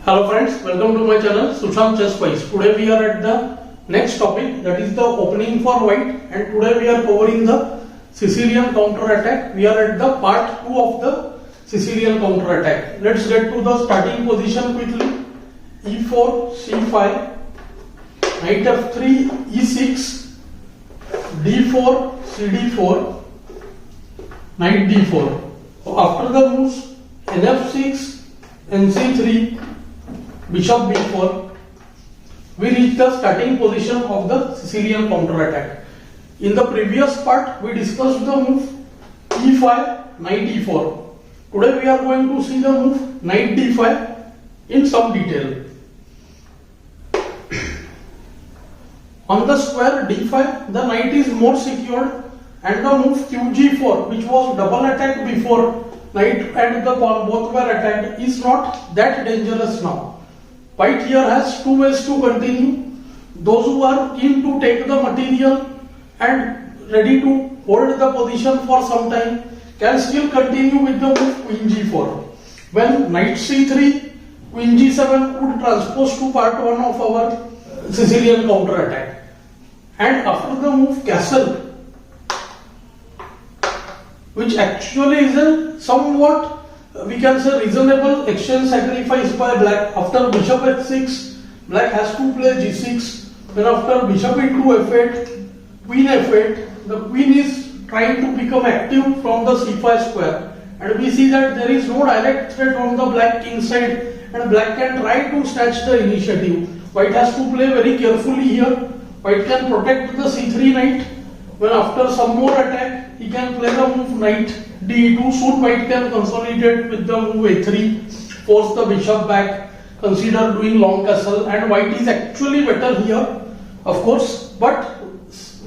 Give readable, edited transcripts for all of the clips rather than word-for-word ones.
Hello friends, welcome to my channel Sushant Chess Wise. Today we are at the next topic, that is the opening for white, and today we are covering the Sicilian counter attack. We are at the part 2 of the Sicilian counter attack. Let's get to the starting position quickly. E4, C5, knight F3, E6, D4, CD4, knight D4. So after the moves NF6, NC3, Bishop B4, we reach the starting position of the Sicilian counter attack. In the previous part, we discussed the move E5, knight E4. Today we are going to see the move knight D5 in some detail. On the square D5, the knight is more secured, and the move QG4, which was double attack before, knight and the pawn both were attacked, is not that dangerous now. White here has two ways to continue. Those who are keen to take the material and ready to hold the position for some time can still continue with the move Queen G4. When knight C3, Queen G7 would transpose to part 1 of our Sicilian counter attack. And after the move castle, which actually is a somewhat, we can say, reasonable exchange sacrifice by black. After bishop h6, black has to play g6. Then after bishop into f8, queen f8, the queen is trying to become active from the c5 square. And we see that there is no direct threat on the black king side, and black can try to snatch the initiative. White has to play very carefully here. White can protect the c3 knight. When after some more attack, he can play the move knight d2. Soon white can consolidate with the move a3, force the bishop back, consider doing long castle, and white is actually better here, of course, but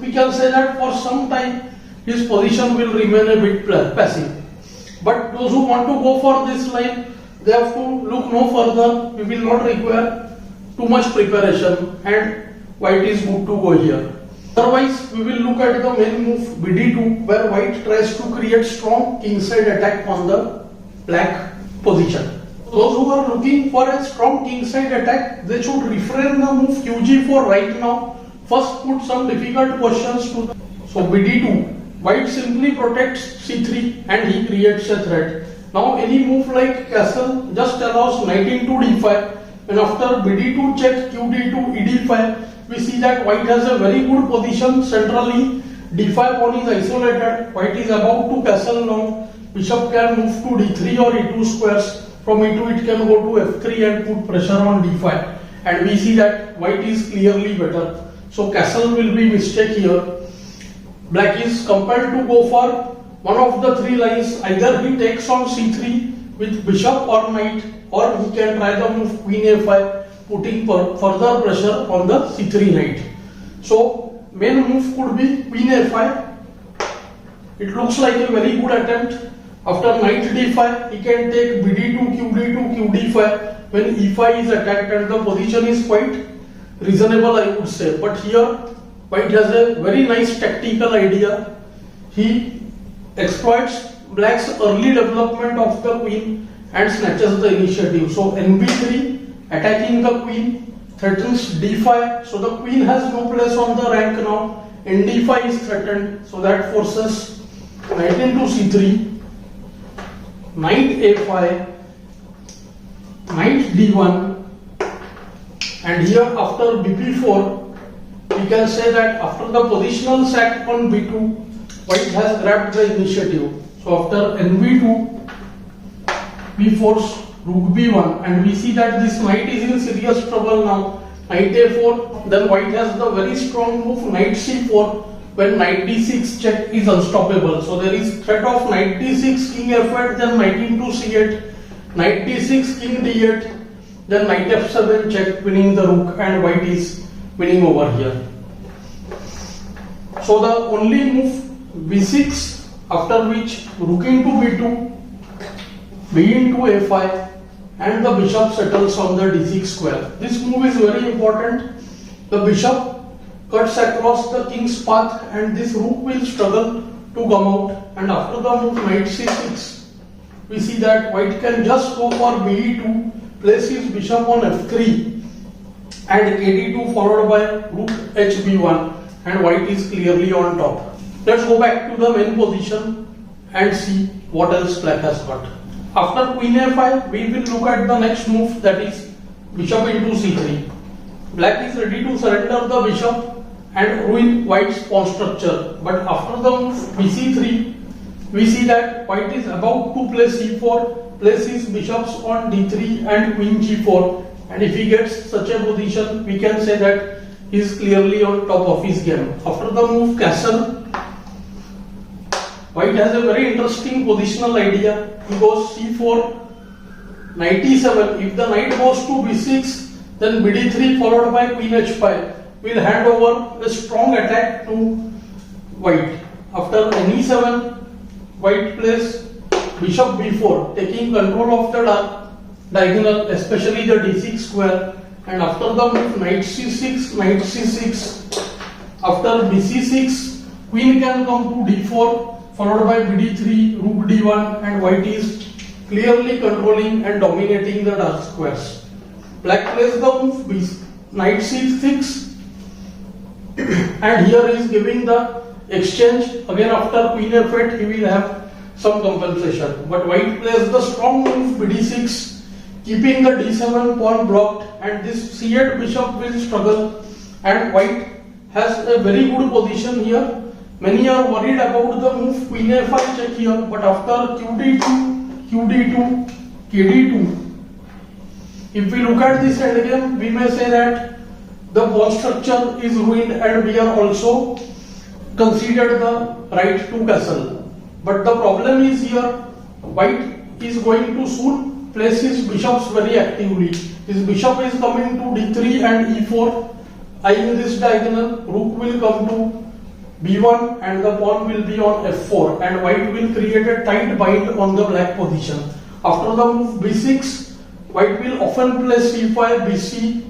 we can say that for some time his position will remain a bit passive. But those who want to go for this line, they have to look no further. We will not require too much preparation, and white is good to go here. Otherwise, we will look at the main move bd2, where white tries to create strong kingside attack on the black position. Those who are looking for a strong kingside attack, they should refrain the move qg4 right now. First put some difficult questions to them. So bd2, white simply protects c3 and he creates a threat. Now any move like castle just allows knight into d5, and after bd2 check qd2 ed5, we see that white has a very good position centrally. d5 pawn is isolated. White is about to castle now. Bishop can move to d3 or e2 squares. From e2 it can go to f3 and put pressure on d5. And we see that white is clearly better. So castle will be mistake here. Black is compelled to go for one of the three lines. Either he takes on c3 with bishop or knight, or he can try the move queen a5, putting further pressure on the c3 knight. So main move could be queen a5. It looks like a very good attempt. After knight d5, he can take bd2, qd2, qd5 when e5 is attacked, and the position is quite reasonable, I would say. But here white has a very nice tactical idea. He exploits black's early development of the queen and snatches the initiative. So nb3, attacking the queen, threatens d5, so the queen has no place on the rank now. nd5 is threatened, so that forces knight into c3, knight a5, knight d1, and here after bp4, we can say that after the positional sack on b2, white has grabbed the initiative. So after nb2, we force rook b1, and we see that this knight is in serious trouble now. Knight a4, then white has the very strong move knight c4, when knight d6 check is unstoppable. So there is threat of knight d6, king f8, then knight into c8, knight d6, king d8, then knight f7 check, winning the rook, and white is winning over here. So the only move b6, after which rook into b2, b into a5, and the bishop settles on the d6 square. This move is very important. The bishop cuts across the king's path, and this rook will struggle to come out. And after the move knight c6, we see that white can just go for be2 place his bishop on f3 and kd2 followed by rook hb1, and white is clearly on top. Let's go back to the main position and see what else black has got. After queen a5, we will look at the next move, that is bishop into c3. Black is ready to surrender the bishop and ruin white's pawn structure. But after the move bc3, we see that white is about to play c4, place his bishops on d3 and queen g4. And if he gets such a position, we can say that he is clearly on top of his game. After the move castle, white has a very interesting positional idea. He goes c4, knight e7. If the knight goes to b6, then bd3 followed by queen h5 will hand over a strong attack to white. After e7, white plays bishop b4, taking control of the diagonal, especially the d6 square. And after the move knight c6, knight c6. After bc6, queen can come to d4, followed by bd3, rook d1, and white is clearly controlling and dominating the dark squares. Black plays the move knight c6, and here is giving the exchange. Again after queen f8, he will have some compensation. But white plays the strong move bd6, keeping the d7 pawn blocked, and this c8 bishop will struggle, and white has a very good position here. Many are worried about the move queen a5 check here, but after qd2, kd2, if we look at this endgame, we may say that the pawn structure is ruined, and we are also considered the right to castle. But the problem is here, white is going to soon place his bishops very actively. His bishop is coming to d3 and e4, eyeing this diagonal. Rook will come to b1 and the pawn will be on f4, and white will create a tight bind on the black position. After the move b6, white will often play c5, bc,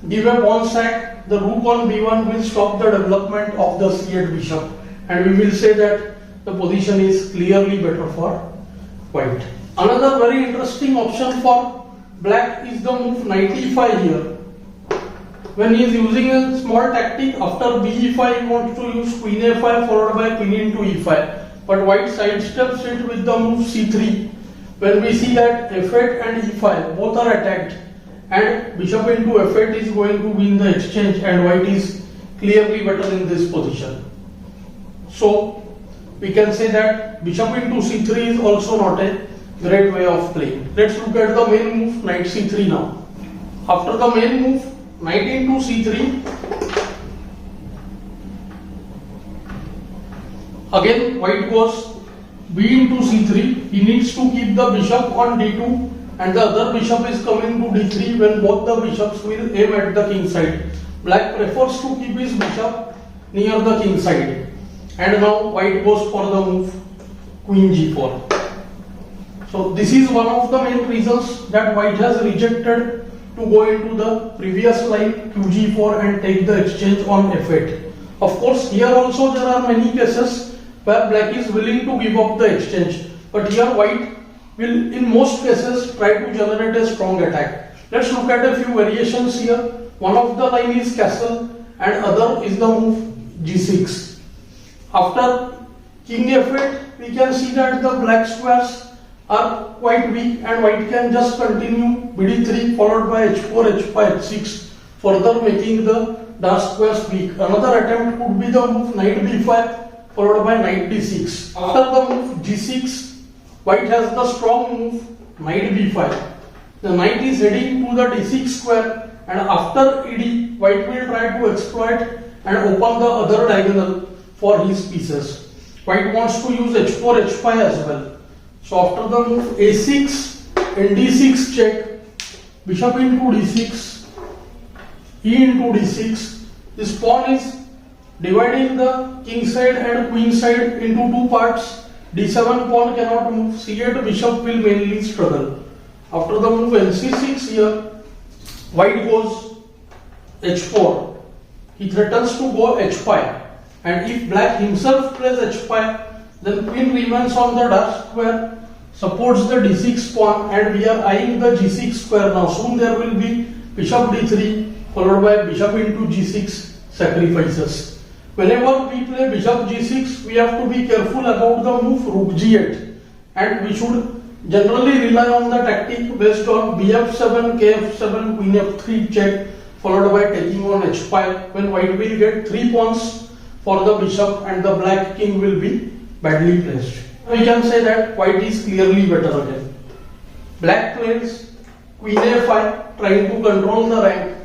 give a pawn sack. The rook on b1 will stop the development of the c8 bishop, and we will say that the position is clearly better for white. Another very interesting option for black is the move knight e5 here. When he is using a small tactic, after b5 he wants to use queen a5 followed by queen into e5. But white sidesteps it with the move c3. When we see that f8 and e5 both are attacked, and bishop into f8 is going to win the exchange, and white is clearly better in this position. So we can say that bishop into c3 is also not a great way of playing. Let's look at the main move knight c3 now. After the main move knight into c3, again white goes b into c3. He needs to keep the bishop on d2, and the other bishop is coming to d3 when both the bishops will aim at the king side. Black prefers to keep his bishop near the king side, and now white goes for the move queen g4. So this is one of the main reasons that white has rejected to go into the previous line qg4 and take the exchange on f8. Of course, here also there are many cases where black is willing to give up the exchange, but here white will in most cases try to generate a strong attack. Let's look at a few variations here. One of the line is castle and other is the move g6. After king f8, we can see that the black squares are quite weak, and white can just continue bd3 followed by h4, h5, h6, further making the dark squares weak. Another attempt could be the move knight b5 followed by knight d6. After the move g6, white has the strong move knight b5. The knight is heading to the d6 square, and after ed, white will try to exploit and open the other diagonal for his pieces. White wants to use h4, h5 as well. So after the move a6 and d6 check, bishop into d6, e into d6, this pawn is dividing the king side and queen side into two parts. d7 pawn cannot move, c8 bishop will mainly struggle. After the move nc6 here, white goes h4. He threatens to go h5, and if black himself plays h5, then queen remains on the dark square, supports the d6 pawn and we are eyeing the g6 square now. Soon there will be bishop d3 followed by bishop into g6 sacrifices. Whenever we play bishop g6, we have to be careful about the move rook g8, and we should generally rely on the tactic based on bf7, kf7, queen f3 check followed by taking on h5, when white will get 3 pawns for the bishop and the black king will be badly placed. We can say that white is clearly better again. Black plays queen a5 trying to control the rank,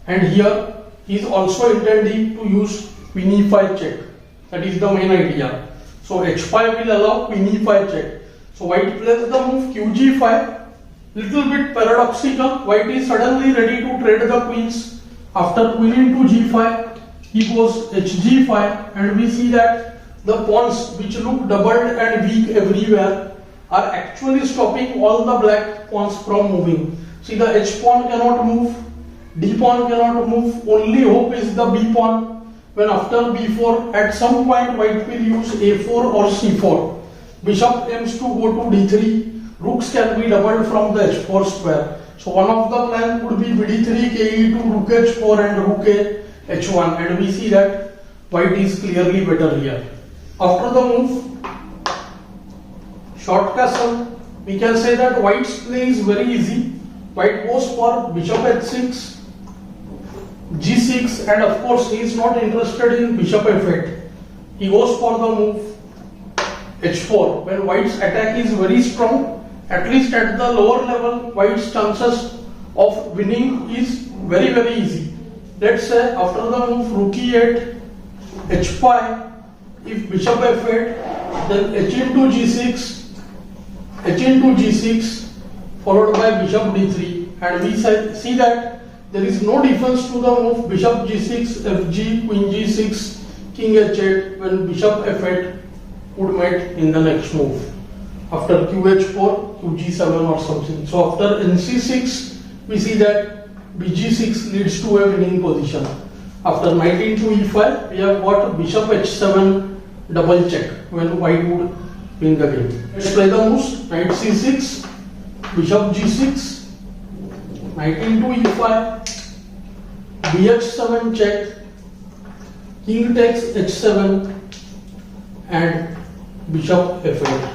and here he is also intending to use queen e5 check. That is the main idea. So h5 will allow queen e5 check. So white plays the move qg5. Little bit paradoxical. White is suddenly ready to trade the queens. After queen into g5, he goes hg5, and we see that the pawns which look doubled and weak everywhere are actually stopping all the black pawns from moving. See, the h pawn cannot move, d pawn cannot move, only hope is the b pawn. When after b4, at some point white will use a4 or c4. Bishop aims to go to d3, rooks can be doubled from the h4 square. So one of the plans could be bd3, ke2, rook h4 and rook a h1, and we see that white is clearly better here. After the move short castle, we can say that white's play is very easy. White goes for bishop h6, g6, and of course he is not interested in bishop f8. He goes for the move h4. When white's attack is very strong, at least at the lower level, white's chances of winning is very easy. Let's say after the move rook e8, h5, if bishop f8, then h into g6, followed by bishop d3, and we see that there is no defense to the move bishop g6, fg, queen g6, king h8 when bishop f8 would mate in the next move. After qh4, qg7 or something. So after nc6, we see that bg6 leads to a winning position. After knight into e5, we have got bishop h7 double check when white would win the game. Let's play the moves. Knight c6, bishop g6, knight into e5, bh7 check, king takes h7 and bishop f8.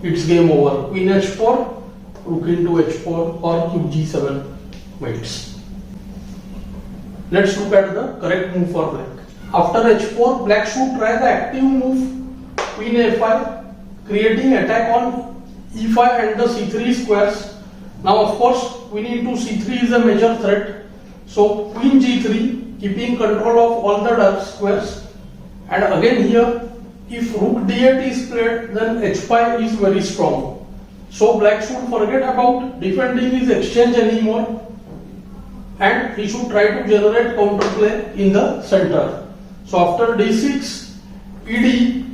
It's game over. Queen h4, rook into h4 or qg7 mates. Let's look at the correct move for black. After h4, black should try the active move queen a5, creating attack on e5 and the c3 squares. Now of course queen into c3 is a major threat, so queen g3 keeping control of all the dark squares, and again here if rook d8 is played, then h5 is very strong. So black should forget about defending his exchange anymore, and he should try to generate counterplay in the center. So after d6, ed,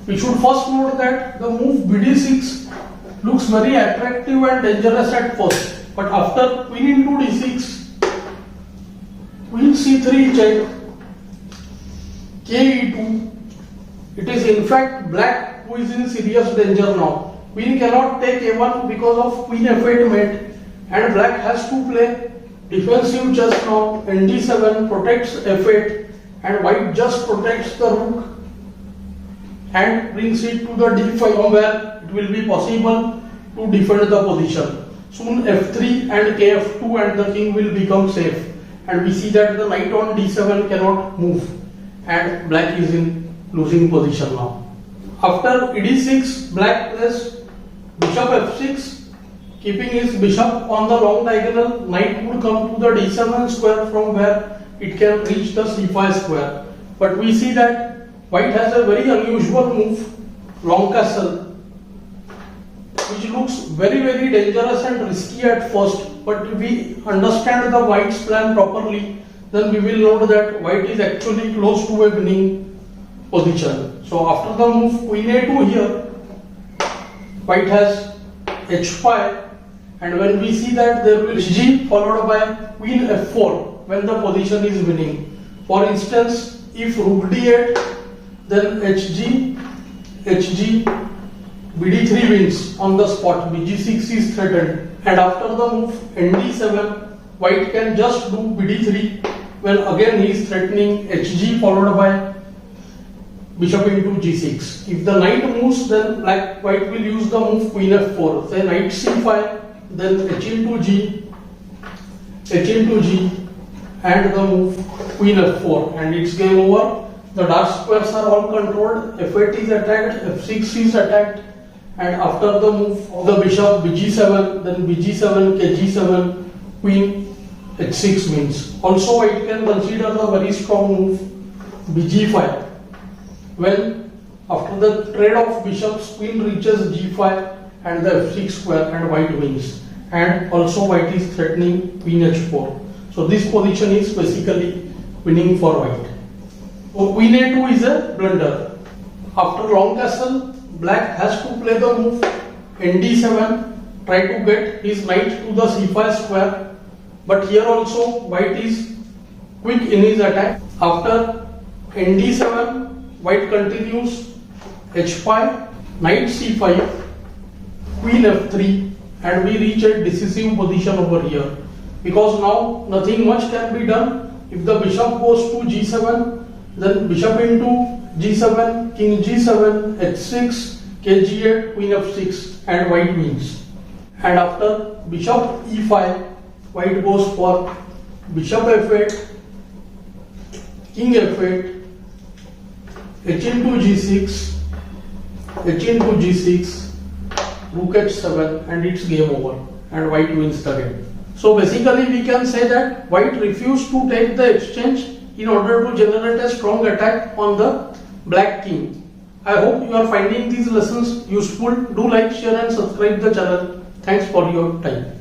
we should first note that the move bd6 looks very attractive and dangerous at first, but after queen into d6, queen c3 check, ke2, it is in fact black who is in serious danger now. Queen cannot take a1 because of queen f8 mate, and black has to play defensive chess now. nd7 protects f8 and white just protects the rook and brings it to the d5 where it will be possible to defend the position. Soon f3 and kf2 and the king will become safe, and we see that the knight on d7 cannot move and black is in losing position now. After ed6, black plays bishop f6, keeping his bishop on the long diagonal. Knight would come to the d7 square from where it can reach the c5 square. But we see that white has a very unusual move, long castle, which looks very dangerous and risky at first. But if we understand the white's plan properly, then we will know that white is actually close to a winning position. So after the move queen a2 here, white has h5, and when we see that there will be g followed by queen f4 when the position is winning. For instance, if rook d8, then hg, bd3 wins on the spot, bg6 is threatened, and after the move nd7, white can just do bd3 when again he is threatening hg followed by bishop into g6. If the knight moves, then white will use the move queen f4, say knight c5, then h into g, and the move queen f4, and it's game over. The dark squares are all controlled, f8 is attacked, f6 is attacked, and after the move of the bishop bg7, then bg7, kg7, queen h6 wins. Also white can consider the very strong move bg5, when after the trade of bishops, queen reaches g5 and the f6 square, and white wins. And also white is threatening queen h4. So this position is basically winning for white. So queen a2 is a blunder. After long castle, black has to play the move nd7, try to get his knight to the c5 square. But here also white is quick in his attack. After nd7, white continues h5, knight c5, queen f3, and we reach a decisive position over here. Because now nothing much can be done. If the bishop goes to g7, then bishop into g7, king g7, h6, kg8, queen f6, and white wins. And after bishop e5, white goes for bishop f8, king f8, h into g6, rook h7, and it's game over, and white wins the game. So basically we can say that white refused to take the exchange in order to generate a strong attack on the black king. I hope you are finding these lessons useful. Do like, share and subscribe the channel. Thanks for your time.